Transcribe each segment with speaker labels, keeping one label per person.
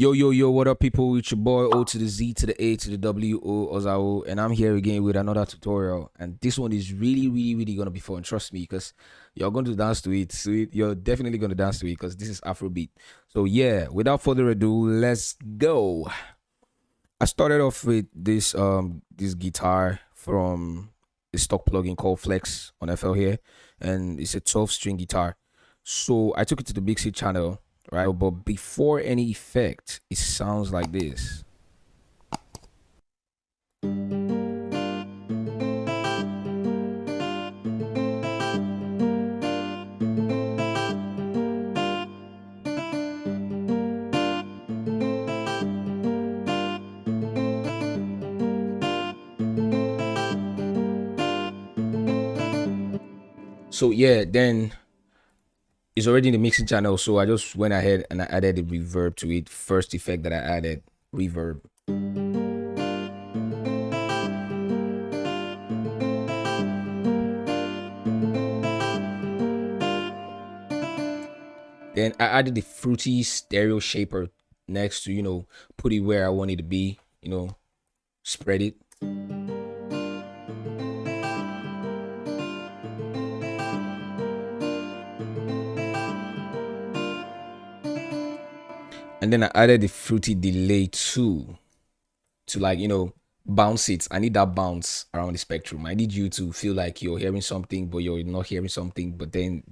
Speaker 1: Yo, yo, yo, what up, people? It's your boy O to the Z to the A to the W O Ozao, and I'm here again with another tutorial. And this one is really gonna be fun. Trust me, because you're going to dance to it. You're definitely gonna dance to it because this is Afrobeat. So yeah, without further ado, let's go. I started off with this guitar from a stock plugin called Flex on FL here, and it's a 12-string guitar. So I took it to the Big C channel, right? But before any effect, it sounds like this. So yeah, then it's already in the mixing channel. So I just went ahead and I added the reverb to it. First effect that I added, reverb. Then I added the fruity stereo shaper next to, put it where I want it to be, spread it. And then I added the fruity delay too, to bounce it. I need that bounce around the spectrum. I need you to feel like you're hearing something, but you're not hearing something, but then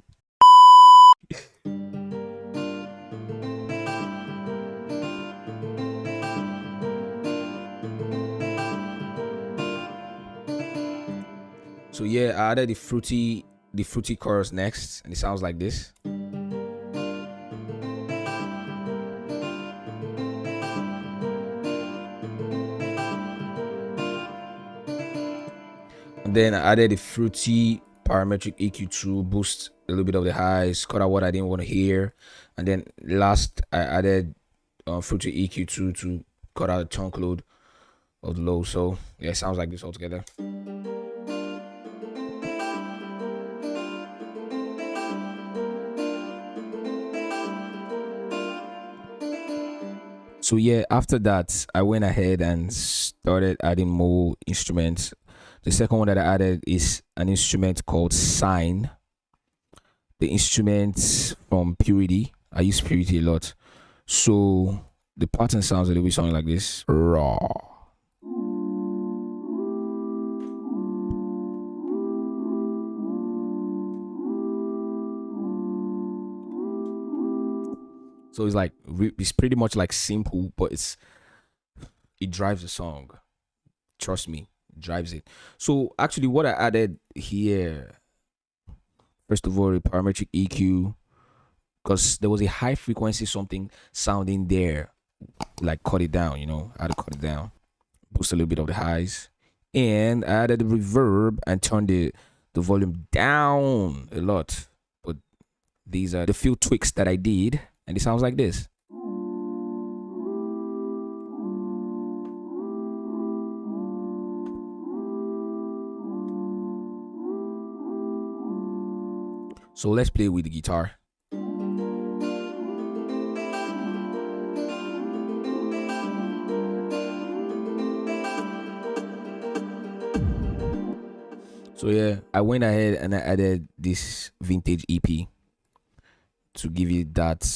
Speaker 1: so yeah, I added the fruity chorus next, and it sounds like this. And then I added the fruity parametric EQ to boost a little bit of the highs, cut out what I didn't want to hear. And then last, I added fruity EQ to cut out a chunk load of the low. So yeah, it sounds like this altogether. So yeah, after that, I went ahead and started adding more instruments. The second one that I added is an instrument called Sign. The instrument from Purity. I use Purity a lot. So the pattern sounds a little bit something like this. Raw. So it's pretty much like simple, but it drives the song. Trust me, it drives it. So actually what I added here, first of all, the parametric EQ, because there was a high frequency something sounding there, like cut it down, I had to cut it down, boost a little bit of the highs, and I added the reverb and turned the volume down a lot. But these are the few tweaks that I did, and it sounds like this. So let's play with the guitar. So yeah, I went ahead and I added this vintage EP to give you that,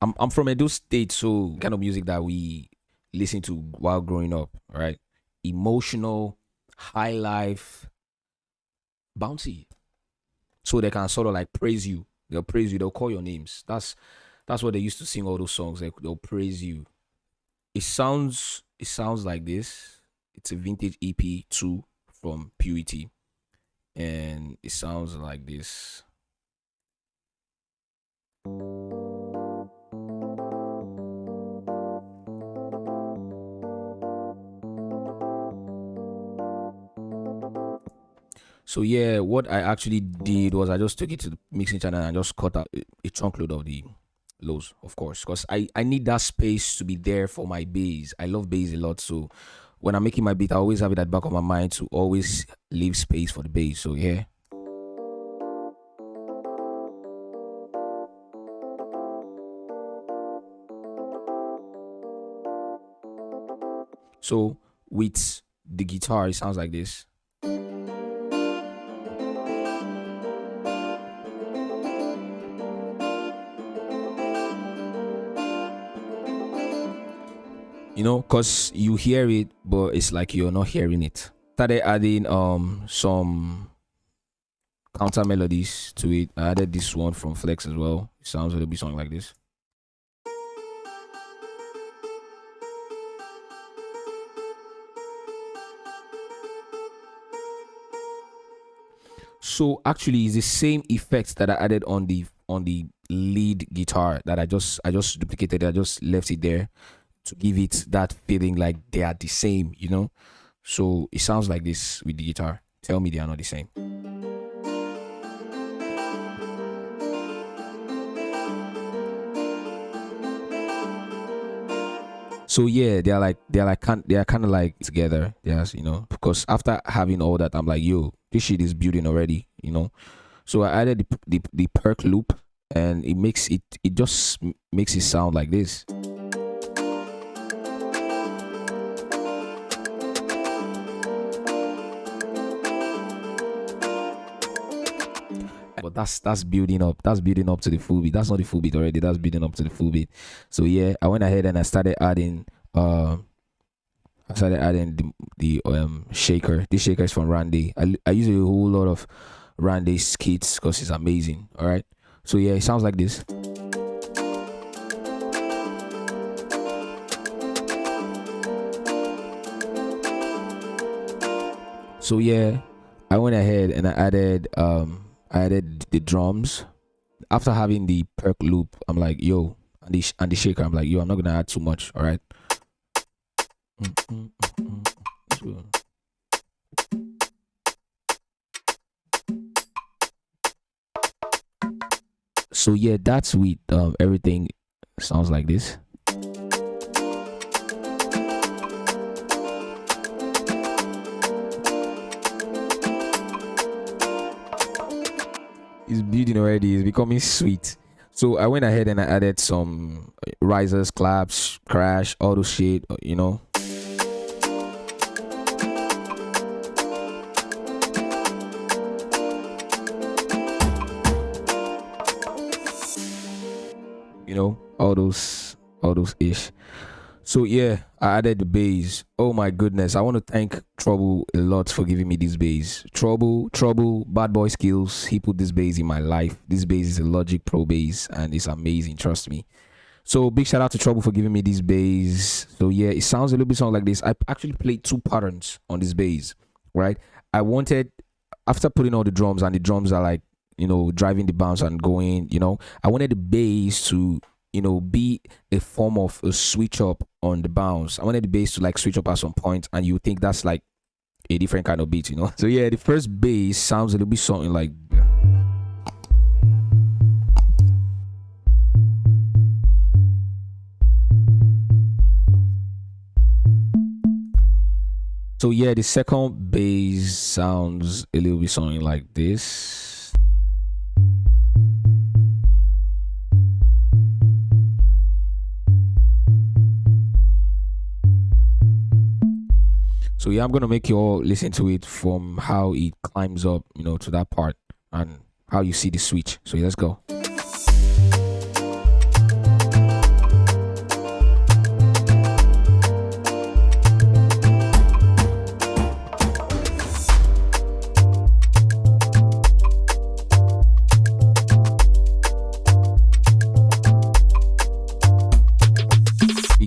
Speaker 1: I'm from Edo State, so kind of music that we listen to while growing up, right? Emotional, high life, bouncy. So they can sort of like praise you. They'll praise you. They'll call your names. That's what they used to sing all those songs. They'll praise you. It sounds like this. It's a vintage EP 2 from Purity, and it sounds like this. So yeah, what I actually did was I just took it to the mixing channel and just cut out a chunk load of the lows, of course, because I need that space to be there for my bass. I love bass a lot, so when I'm making my beat, I always have it at the back of my mind to always leave space for the bass. So yeah. So with the guitar, it sounds like this. You know, cause you hear it, but it's like you're not hearing it. Started adding some counter melodies to it. I added this one from Flex as well. It sounds a little bit something like this. So actually, it's the same effects that I added on the lead guitar that I just duplicated. I just left it there to give it that feeling like they are the same, you know. So it sounds like this with the guitar. Tell me they are not the same. So yeah, they are kind of like together. Yes, you know, because after having all that, I'm like, yo, this shit is building already, you know. So I added the perk loop, and it just makes it sound like this. But that's building up. That's building up to the full beat. That's not the full beat already. That's building up to the full beat. So yeah, I went ahead and I started adding the shaker. This shaker is from Randy. I use a whole lot of Randy skits because it's amazing. All right. So yeah, it sounds like this. So yeah, I went ahead and I added the drums. After having the perk loop, I'm like, yo, and the shaker, I'm like, yo, I'm not gonna add too much. All right. So yeah, that's with everything sounds like this. It's building already. It's becoming sweet. So I went ahead and I added some risers, claps, crash, all those shit, you know. You know, all those ish. So yeah, I added the bass. Oh my goodness, I want to thank Trouble a lot for giving me this bass. Trouble, Bad Boy Skills. He put this bass in my life. This bass is a Logic Pro bass, and it's amazing. Trust me. So big shout out to Trouble for giving me this bass. So yeah, it sounds a little bit something like this. I actually played 2 patterns on this bass, right? I wanted, after putting all the drums, and the drums are like, you know, driving the bounce and going, you know, I wanted the bass to, you know, be a form of a switch up on the bounce. I wanted the bass to like switch up at some point, and you think that's like a different kind of beat, you know. So yeah, the first bass sounds a little bit something like. So yeah, the second bass sounds a little bit something like this. So yeah, I'm gonna make you all listen to it from how it climbs up, you know, to that part, and how you see the switch. So let's go.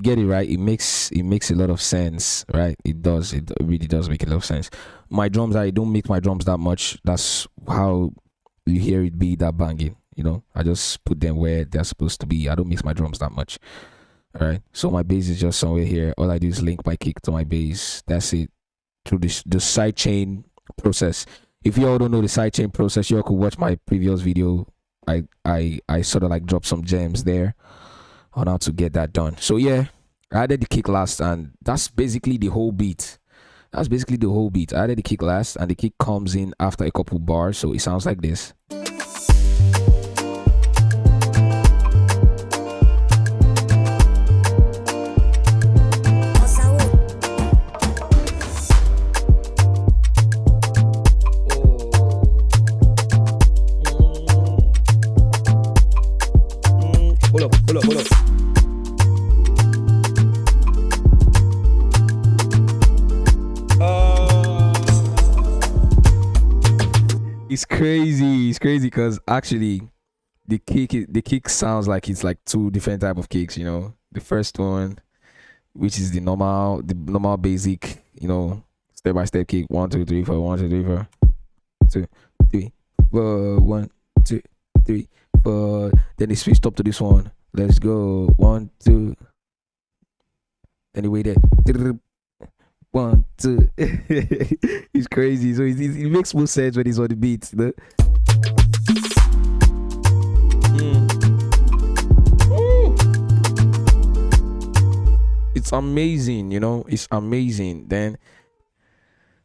Speaker 1: Get it right, it makes a lot of sense, right? It really does make a lot of sense. My drums, I don't make my drums that much. That's how you hear it be that banging, you know. I just put them where they're supposed to be. I don't mix my drums that much. All right, so my bass is just somewhere here. All I do is link my kick to my bass. That's it. Through the sidechain process. If you all don't know the sidechain process, you all could watch my previous video. I sort of like dropped some gems there on how to get that done. So yeah, I added the kick last, and that's basically the whole beat. I added the kick last, and the kick comes in after a couple bars, so it sounds like this. It's crazy. It's crazy because actually the kick sounds like it's like two different type of kicks. You know, the first one, which is the normal basic, you know, step by step kick. 1, 2, 3, 4. 1, 2, 3, 4. 2, 3, 4. 1, 2, 3, 4. Then they switched up to this one. Let's go. 1, 2. Anyway, there. 1, 2. It's crazy. So it makes more sense when he's on the beat. You know? It's amazing, you know, it's amazing. Then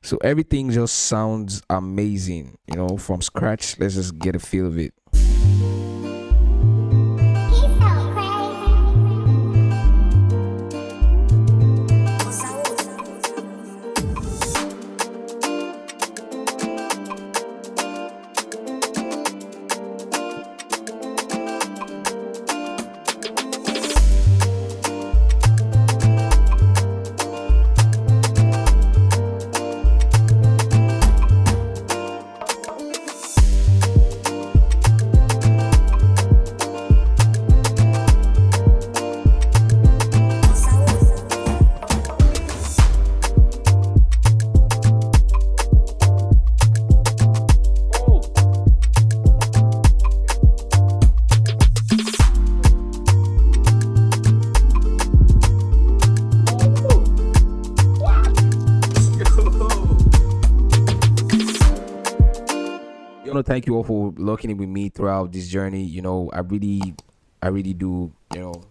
Speaker 1: so everything just sounds amazing, you know, from scratch. Let's just get a feel of it. Thank you all for locking in with me throughout this journey. You know, I really do, you know,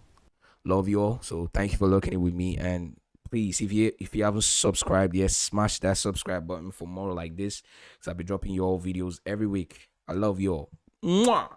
Speaker 1: love you all. So thank you for locking in with me. And please, if you haven't subscribed yet, smash that subscribe button for more like this. Because I'll be dropping you all videos every week. I love you all. Mwah!